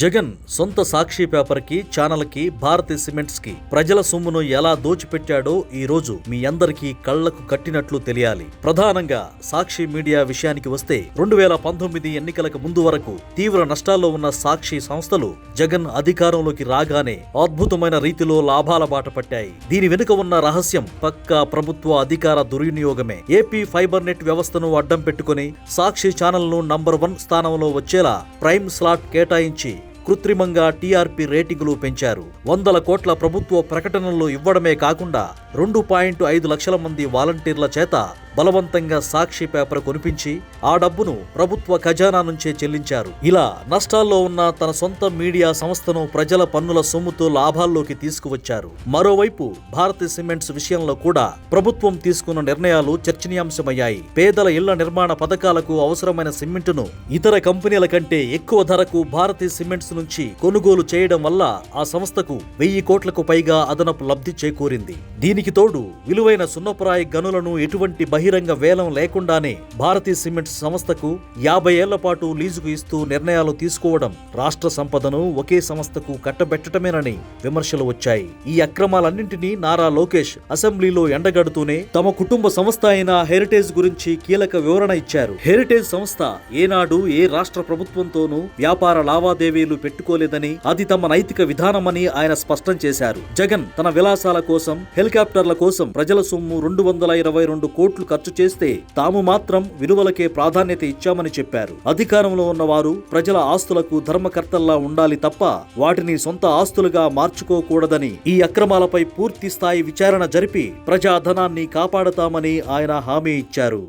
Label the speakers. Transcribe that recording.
Speaker 1: జగన్ సొంత సాక్షి పేపర్ కి ఛానల్ కి భారతి సిమెంట్స్ కి ప్రజల సొమ్మును ఎలా దోచిపెట్టాడో ఈ రోజు మీ అందరికీ కళ్లకు కట్టినట్లు తెలియాలి. ప్రధానంగా సాక్షి మీడియా విషయానికి వస్తే 2019 ఎన్నికలకు ముందు వరకు తీవ్ర నష్టాల్లో ఉన్న సాక్షి సంస్థలు జగన్ అధికారంలోకి రాగానే అద్భుతమైన రీతిలో లాభాల బాట పట్టాయి. దీని వెనుక ఉన్న రహస్యం పక్కా ప్రభుత్వ అధికార దుర్వినియోగమే. ఏపీ ఫైబర్ నెట్ వ్యవస్థను అడ్డం పెట్టుకుని సాక్షి ఛానల్ ను నంబర్ 1 స్థానంలో వచ్చేలా ప్రైమ్ స్లాట్ కేటాయించి కృత్రిమంగా టీఆర్పీ రేటింగులు పెంచారు. 100 కోట్ల ప్రభుత్వ ప్రకటనలు ఇవ్వడమే కాకుండా 2.5 లక్షల మంది వాలంటీర్ల చేత బలవంతంగా సాక్షి పేపర్ కొనిపించి ఆ డబ్బును ప్రభుత్వ ఖజానా నుంచే చెల్లించారు. ఇలా నష్టాల్లో ఉన్న తన సొంత మీడియా సంస్థను ప్రజల పన్నుల సొమ్ముతో లాభాల్లోకి తీసుకువచ్చారు. మరోవైపు భారతి సిమెంట్స్ విషయంలో కూడా ప్రభుత్వం తీసుకున్న నిర్ణయాలు చర్చనీయాంశమయ్యాయి. పేదల ఇళ్ల నిర్మాణ పథకాలకు అవసరమైన సిమెంటును ఇతర కంపెనీల కంటే ఎక్కువ ధరకు భారతి సిమెంట్స్ నుంచి కొనుగోలు చేయడం వల్ల ఆ సంస్థకు 1000 కోట్లకు పైగా అదనపు లబ్ధి చేకూరింది. దీనికి తోడు విలువైన సున్నపురాయి గనులను ఎటువంటి బహిరంగ వేలం లేకుండానే భారతీ సిమెంట్స్ సంస్థకు 50 ఏళ్ల పాటు లీజుకు ఇస్తూ నిర్ణయాలు తీసుకోవడం రాష్ట్ర సంపదను ఒకే సంస్థకు కట్టబెట్టడమేనని విమర్శలు వచ్చాయి. ఈ అక్రమాలన్నింటినీ నారా లోకేష్ అసెంబ్లీలో ఎండగడుతూనే తమ కుటుంబ సంస్థ అయిన హెరిటేజ్ గురించి కీలక వివరణ ఇచ్చారు. హెరిటేజ్ సంస్థ ఏనాడు ఏ రాష్ట్ర ప్రభుత్వంతోనూ వ్యాపార లావాదేవీలు పెట్టుకోలేదని, అది తమ నైతిక విధానమని ఆయన స్పష్టం చేశారు. జగన్ తన విలాసాల కోసం, హెలికాప్టర్ల కోసం ప్రజల సొమ్ము 222 కోట్లు ఖర్చు చేస్తే తాము మాత్రం విలువలకే ప్రాధాన్యత ఇచ్చామని చెప్పారు. అధికారంలో ఉన్నవారు ప్రజల ఆస్తులకు ధర్మకర్తల్లా ఉండాలి తప్ప వాటిని సొంత ఆస్తులుగా మార్చుకోకూడదని, ఈ అక్రమాలపై పూర్తి స్థాయి విచారణ జరిపి ప్రజాధనాన్ని కాపాడతామని ఆయన హామీ ఇచ్చారు.